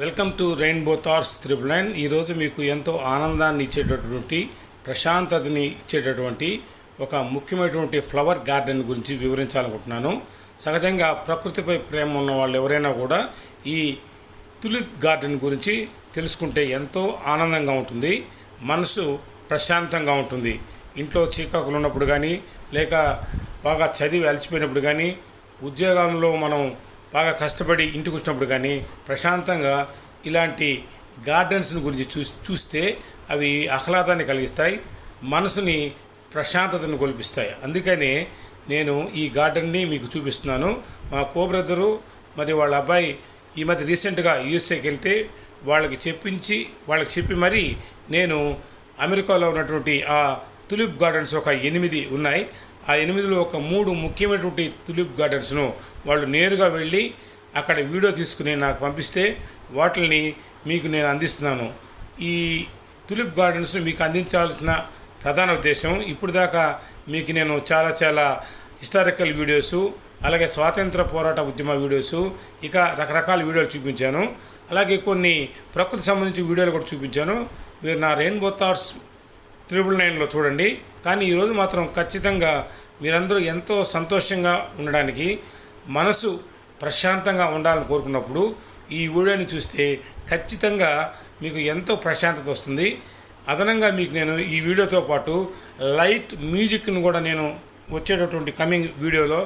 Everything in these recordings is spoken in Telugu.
Welcome to rainbow thoughts triple nine. ఈరోజు మీకు ఎంతో ఆనందాన్ని ఇచ్చేటటువంటి ప్రశాంతతని ఇచ్చేటటువంటి ఒక ముఖ్యమైనటువంటి ఫ్లవర్ గార్డెన్ గురించి వివరించాలనుకుంటున్నాను. సహజంగా ప్రకృతిపై ప్రేమ ఉన్న వాళ్ళు ఎవరైనా కూడా ఈ తులిప్ గార్డెన్ గురించి తెలుసుకుంటే ఎంతో ఆనందంగా ఉంటుంది, మనసు ప్రశాంతంగా ఉంటుంది. ఇంట్లో చీకాకులు ఉన్నప్పుడు కానీ, లేక బాగా చదివి అలసిపోయినప్పుడు కానీ, ఉద్యోగంలో మనం బాగా కష్టపడి ఇంటికి వచ్చినప్పుడు కానీ ప్రశాంతంగా ఇలాంటి గార్డెన్స్ని గురించి చూస్తే అవి ఆహ్లాదాన్ని కలిగిస్తాయి, మనసుని ప్రశాంతతను కొల్పిస్తాయి. అందుకనే నేను ఈ గార్డెన్ని మీకు చూపిస్తున్నాను. మా బ్రదరు మరి వాళ్ళ అబ్బాయి ఈ మధ్య రీసెంట్గా యూఎస్ఏకి వెళ్తే వాళ్ళకి చెప్పి మరీ నేను అమెరికాలో ఉన్నటువంటి ఆ తులిప్ గార్డెన్స్ ఒక 8 ఉన్నాయి. ఆ 8లో ఒక 3 ముఖ్యమైనటువంటి తులిప్ గార్డెన్స్ను వాళ్ళు నేరుగా వెళ్ళి అక్కడ వీడియో తీసుకుని నాకు పంపిస్తే వాటిని మీకు నేను అందిస్తున్నాను. ఈ తులిప్ గార్డెన్స్ను మీకు అందించాల్సిన ప్రధాన ఉద్దేశం, ఇప్పుడు దాకా మీకు నేను చాలా హిస్టారికల్ వీడియోసు, అలాగే స్వాతంత్ర పోరాట ఉద్యమ వీడియోసు, ఇక రకరకాల వీడియోలు చూపించాను. అలాగే కొన్ని ప్రకృతి సంబంధించిన వీడియోలు కూడా చూపించాను. మీరు నా రెయిన్బో థాట్స్ 999లో చూడండి. కానీ ఈరోజు మాత్రం ఖచ్చితంగా మీరందరూ ఎంతో సంతోషంగా ఉండడానికి, మనసు ప్రశాంతంగా ఉండాలని కోరుకున్నప్పుడు ఈ వీడియోని చూస్తే ఖచ్చితంగా మీకు ఎంతో ప్రశాంతత వస్తుంది. అదనంగా మీకు నేను ఈ వీడియోతో పాటు లైట్ మ్యూజిక్ను కూడా నేను వచ్చేటటువంటి కమింగ్ వీడియోలో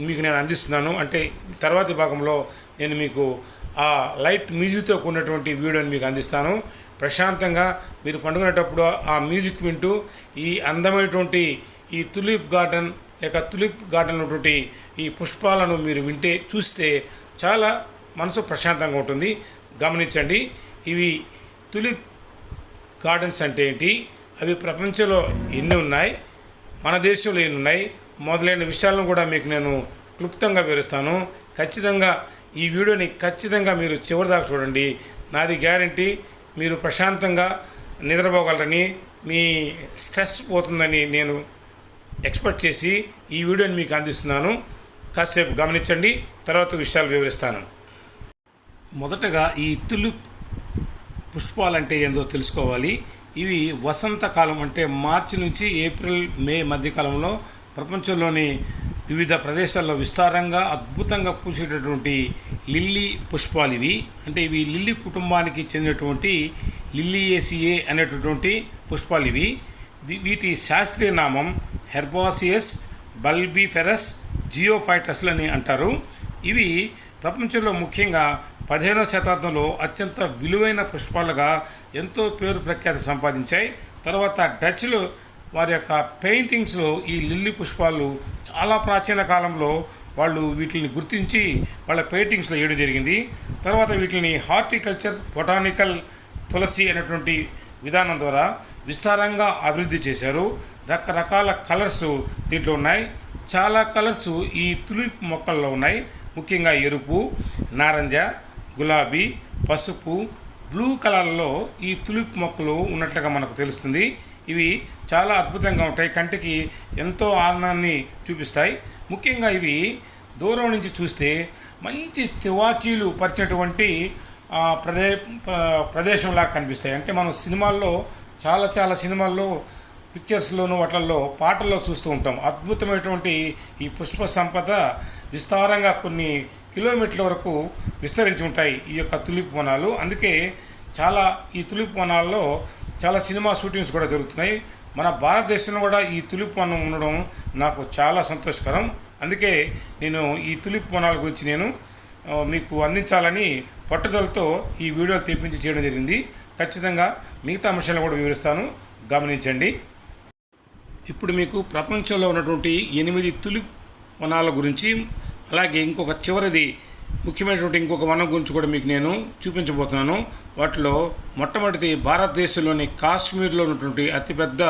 మీకు నేను అందిస్తున్నాను. అంటే తర్వాతి భాగంలో నేను మీకు ఆ లైట్ మ్యూజిక్తో కూడినటువంటి వీడియోని మీకు అందిస్తాను. ప్రశాంతంగా మీరు పండుకునేటప్పుడు ఆ మ్యూజిక్ వింటూ ఈ అందమైనటువంటి ఈ తులిప్ గార్డెన్ లేక తులిప్ గార్డెన్ ఉన్నటువంటి ఈ పుష్పాలను మీరు చూస్తే చాలా మనసు ప్రశాంతంగా ఉంటుంది. గమనించండి, ఇవి తులిప్ గార్డెన్స్ అంటే ఏంటి, అవి ప్రపంచంలో ఎన్ని ఉన్నాయి, మన దేశంలో ఎన్ని ఉన్నాయి, మొదలైన విషయాలను కూడా మీకు నేను క్లుప్తంగా వివరిస్తాను. ఖచ్చితంగా ఈ వీడియోని మీరు చివరి దాకా చూడండి. నాది గ్యారంటీ, మీరు ప్రశాంతంగా నిద్రపోగలరని, మీ స్ట్రెస్ పోతుందని నేను ఎక్స్పెక్ట్ చేసి ఈ వీడియోని మీకు అందిస్తున్నాను. కాసేపు గమనించండి, తర్వాత విషయాలు వివరిస్తాను. మొదటగా ఈ తులిప్ పుష్పాలంటే ఏందో తెలుసుకోవాలి. ఇవి వసంతకాలం అంటే మార్చి నుంచి ఏప్రిల్ మే మధ్యకాలంలో ప్రపంచంలోని వివిధ ప్రదేశాల్లో విస్తారంగా అద్భుతంగా పూసేటటువంటి లిల్లీ పుష్పాలు ఇవి. అంటే ఇవి లిల్లీ కుటుంబానికి చెందినటువంటి లిల్లియేసియే అనేటటువంటి పుష్పాలు ఇవి. వీటి శాస్త్రీయ నామం హెర్బాసియస్ బల్బిఫెరస్ జియోఫైటస్లు అని అంటారు. ఇవి ప్రపంచంలో ముఖ్యంగా 15వ శతాబ్దంలో అత్యంత విలువైన పుష్పాలుగా ఎంతో పేరు ప్రఖ్యాతి సంపాదించాయి. తర్వాత డచ్లు వారి యొక్క పెయింటింగ్స్లో ఈ లిల్లీ పుష్పాలు చాలా ప్రాచీన కాలంలో వాళ్ళు వీటిని గుర్తించి వాళ్ళ పెయింటింగ్స్లో వేయడం జరిగింది. తర్వాత వీటిని హార్టికల్చర్ బొటానికల్ తులసి అనేటువంటి విధానం ద్వారా విస్తారంగా అభివృద్ధి చేశారు. రకరకాల కలర్స్ దీంట్లో ఉన్నాయి. చాలా కలర్స్ ఈ తులిప్ మొక్కల్లో ఉన్నాయి. ముఖ్యంగా ఎరుపు, నారింజ, గులాబీ, పసుపు, బ్లూ కలర్లో ఈ తులిప్ మొక్కలు ఉన్నట్లుగా మనకు తెలుస్తుంది. ఇవి చాలా అద్భుతంగా ఉంటాయి, కంటికి ఎంతో ఆనందాన్ని చూపిస్తాయి. ముఖ్యంగా ఇవి దూరం నుంచి చూస్తే మంచి తివాచీలు పరిచినటువంటి ప్రదేశంలాగా కనిపిస్తాయి. అంటే మనం సినిమాల్లో చాలా సినిమాల్లో పిక్చర్స్లోను వాటిల్లో పాటల్లో చూస్తూ ఉంటాం. అద్భుతమైనటువంటి ఈ పుష్ప సంపద విస్తారంగా కొన్ని కిలోమీటర్ల వరకు విస్తరించి ఉంటాయి ఈ యొక్క తులిప్ వనాలు. అందుకే ఈ తులిప్ వనాల్లో చాలా సినిమా షూటింగ్స్ కూడా జరుగుతున్నాయి. మన భారతదేశంలో కూడా ఈ తులిప్ వనం ఉండడం నాకు చాలా సంతోషకరం. అందుకే నేను ఈ తులిప్ వనాల గురించి నేను మీకు అందించాలని పట్టుదలతో ఈ వీడియో తెప్పించి చేయడం జరిగింది. ఖచ్చితంగా మిగతా అంశాలను కూడా వివరిస్తాను, గమనించండి. ఇప్పుడు మీకు ప్రపంచంలో ఉన్నటువంటి 8 తులిప్ వనాల గురించి, అలాగే చివరిది ముఖ్యమైనటువంటి ఇంకొక వనం గురించి కూడా మీకు నేను చూపించబోతున్నాను. వాటిలో మొట్టమొదటిది భారతదేశంలోని కాశ్మీర్లో ఉన్నటువంటి అతిపెద్ద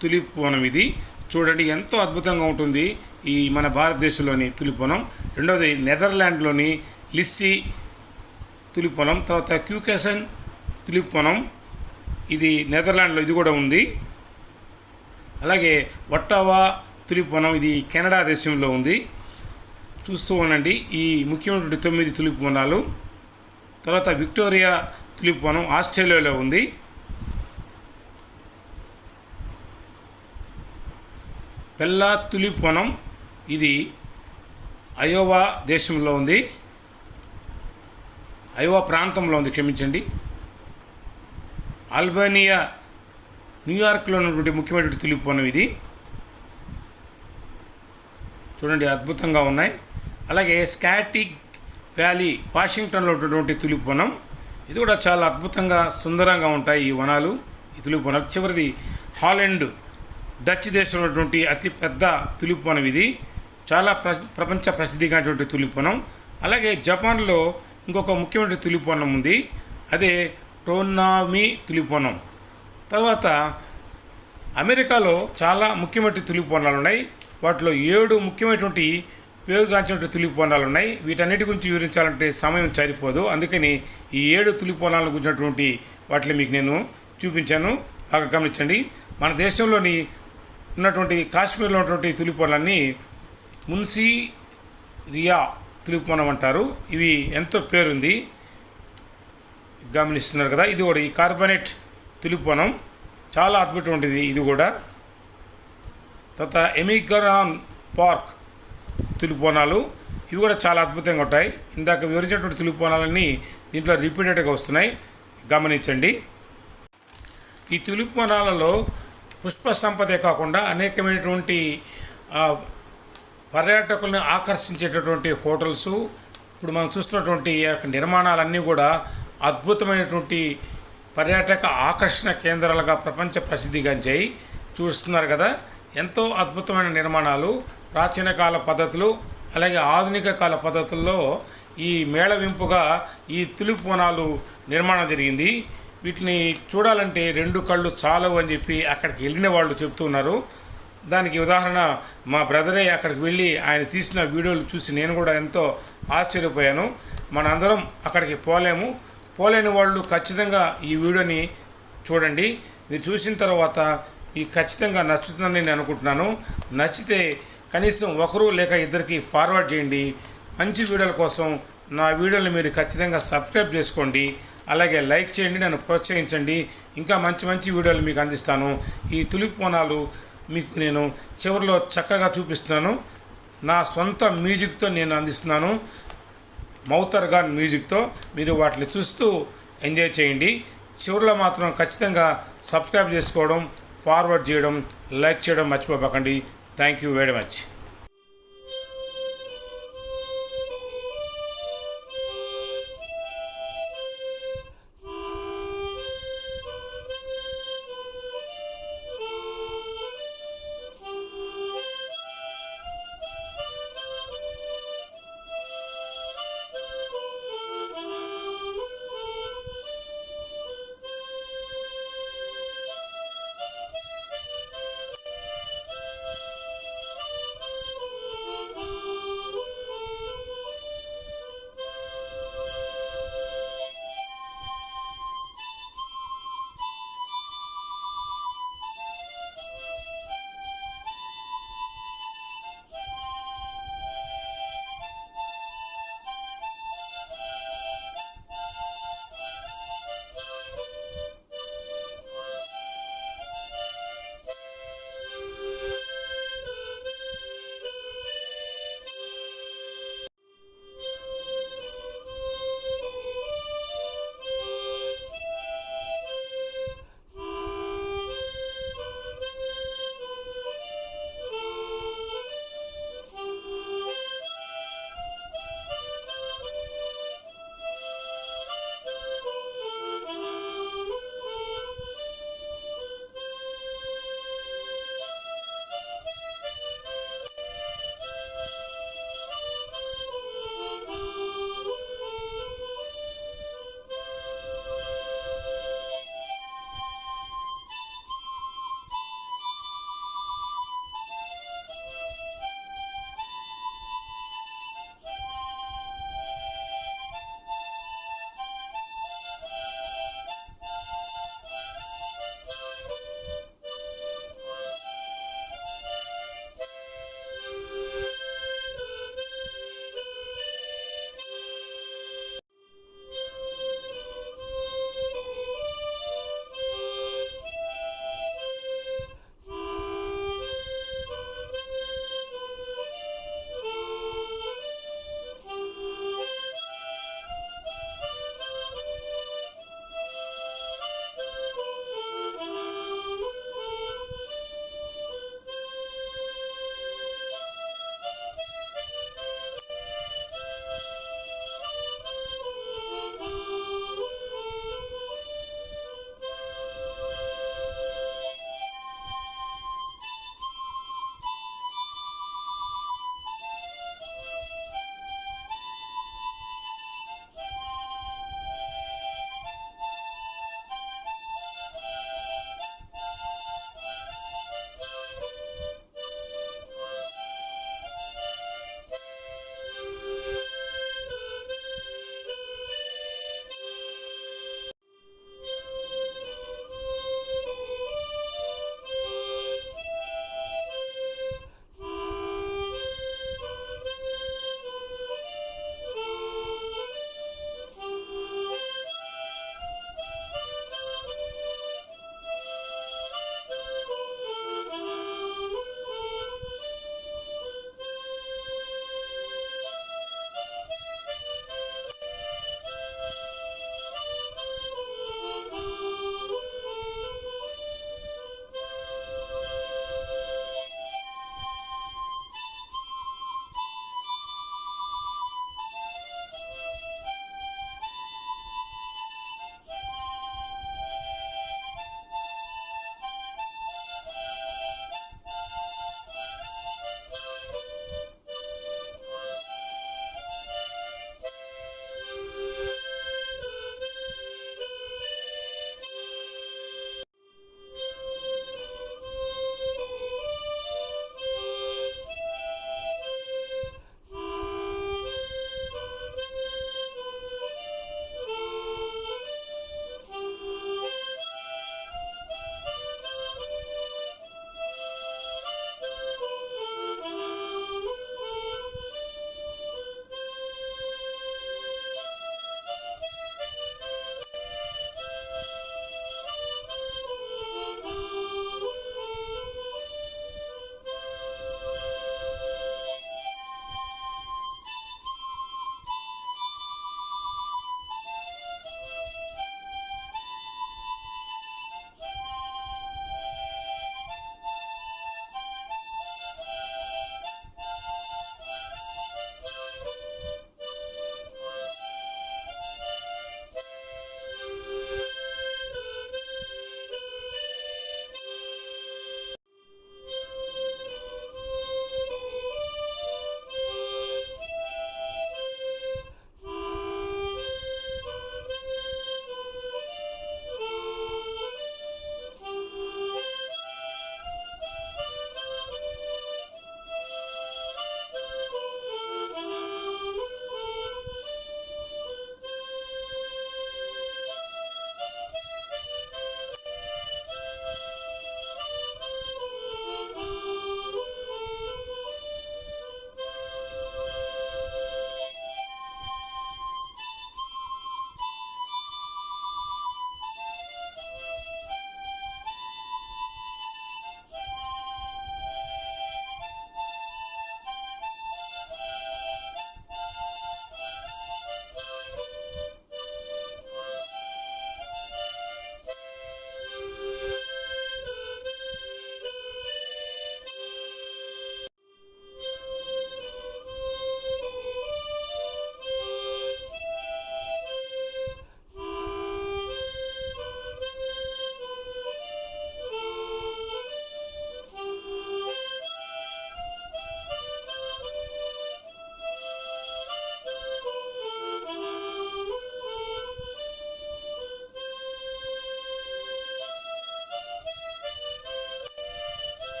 తులిప్ వనం ఇది. చూడండి, ఎంతో అద్భుతంగా ఉంటుంది ఈ మన భారతదేశంలోని తులిప్ వనం. రెండవది నెదర్లాండ్లోని లిస్సీ తులిప్ వనం. తర్వాత క్యూకేసన్ తులిప్ వనం, ఇది నెదర్లాండ్లో ఇది కూడా ఉంది. అలాగే ఒట్టావా తులిప్ వనం, ఇది కెనడా దేశంలో ఉంది. చూస్తూ ఉండండి ఈ ముఖ్యమైనటువంటి 9 తులిప్ వనాలు. తర్వాత విక్టోరియా తులిప్ వనం ఆస్ట్రేలియాలో ఉంది. బెల్లా తులిప్ వనం ఇది అయోవా దేశంలో ఉంది, అయోవా ప్రాంతంలో ఉంది, క్షమించండి. అల్బేనియా న్యూయార్క్లో ఉన్నటువంటి ముఖ్యమైనటువంటి తులిప్ వనం ఇది. చూడండి అద్భుతంగా ఉన్నాయి. అలాగే స్కాటిక్ వ్యాలీ వాషింగ్టన్లో ఉన్నటువంటి తులిప్ వనం, ఇది కూడా చాలా అద్భుతంగా సుందరంగా ఉంటాయి ఈ వనాలు, ఈ తులిప్ వనాలు. చివరిది హాలండ్ డచ్ దేశంలో ఉన్నటువంటి అతి పెద్ద తులిప్ వనం ఇది, చాలా ప్రపంచ ప్రసిద్ధిగానటువంటి తులిప్ వనం. అలాగే జపాన్లో ఇంకొక ముఖ్యమైన తులిప్ వనం ఉంది, అదే టోనామి తులిప్ వనం. తర్వాత అమెరికాలో చాలా ముఖ్యమైన తులిప్ వనాలు ఉన్నాయి, వాటిలో 7 ముఖ్యమైనటువంటి పేరుగాంచినటువంటి తులిప్ వనాలు ఉన్నాయి. వీటన్నిటి గురించి వివరించాలంటే సమయం సరిపోదు, అందుకని ఈ 7 తులిప్ వనాల గురించినటువంటి వాటిని మీకు నేను చూపించాను, బాగా గమనించండి. మన దేశంలోని ఉన్నటువంటి కాశ్మీర్లో ఉన్నటువంటి తులిప్ వనాలన్నీ మున్సిరియా తులిప్ వనం అంటారు. ఇవి ఎంతో పేరుంది, గమనిస్తున్నారు కదా. ఇది కూడా ఈ కార్బనేట్ తులిప్ వనం చాలా అద్భుతమైనది ఇది కూడా. తర్వాత ఎమిగ్రాన్ పార్క్ తులిప్ వనాలు, ఇవి కూడా చాలా అద్భుతంగా ఉంటాయి. ఇందాక వివరించినటువంటి తులిప్ వనాలన్నీ దీంట్లో రిపీటెడ్గా వస్తున్నాయి, గమనించండి. ఈ తులిప్ వనాలలో పుష్ప సంపదే కాకుండా అనేకమైనటువంటి పర్యాటకులను ఆకర్షించేటటువంటి హోటల్స్, ఇప్పుడు మనం చూస్తున్నటువంటి నిర్మాణాలన్నీ కూడా అద్భుతమైనటువంటి పర్యాటక ఆకర్షణ కేంద్రాలుగా ప్రపంచ ప్రసిద్ధిగాంచాయి. చూస్తున్నారు కదా, ఎంతో అద్భుతమైన నిర్మాణాలు, ప్రాచీన కాల పద్ధతులు అలాగే ఆధునిక కాల పద్ధతుల్లో ఈ మేళవింపుగా ఈ తులిప్ వనాలు నిర్మాణం జరిగింది. వీటిని చూడాలంటే 2 కళ్ళు చాలవు అని చెప్పి అక్కడికి వెళ్ళిన వాళ్ళు చెప్తున్నారు. దానికి ఉదాహరణ మా బ్రదరే అక్కడికి వెళ్ళి ఆయన తీసిన వీడియోలు చూసి నేను కూడా ఎంతో ఆశ్చర్యపోయాను. మనందరం అక్కడికి పోలేని వాళ్ళు ఖచ్చితంగా ఈ వీడియోని చూడండి. మీరు చూసిన తర్వాత ఈ ఖచ్చితంగా నచ్చుతుందని నేను అనుకుంటున్నాను. నచ్చితే కనీసం ఒకరు లేక ఇద్దరికి ఫార్వర్డ్ చేయండి. మంచి వీడియోల కోసం నా వీడియోని మీరు ఖచ్చితంగా సబ్స్క్రైబ్ చేసుకోండి, అలాగే లైక్ చేయండి, నన్ను ప్రోత్సహించండి. ఇంకా మంచి మంచి వీడియోలు మీకు అందిస్తాను. ఈ తులిప్ వనాలు మీకు నేను చివరిలో చక్కగా చూపిస్తున్నాను. నా సొంత మ్యూజిక్తో నేను అందిస్తున్నాను, మౌత్ ఆర్గాన్ మ్యూజిక్తో. మీరు వాటిని చూస్తూ ఎంజాయ్ చేయండి. చివరిలో మాత్రం ఖచ్చితంగా సబ్స్క్రైబ్ చేసుకోవడం, ఫార్వర్డ్ చేయడం, లైక్ చేయడం మర్చిపోకండి. Thank you very much.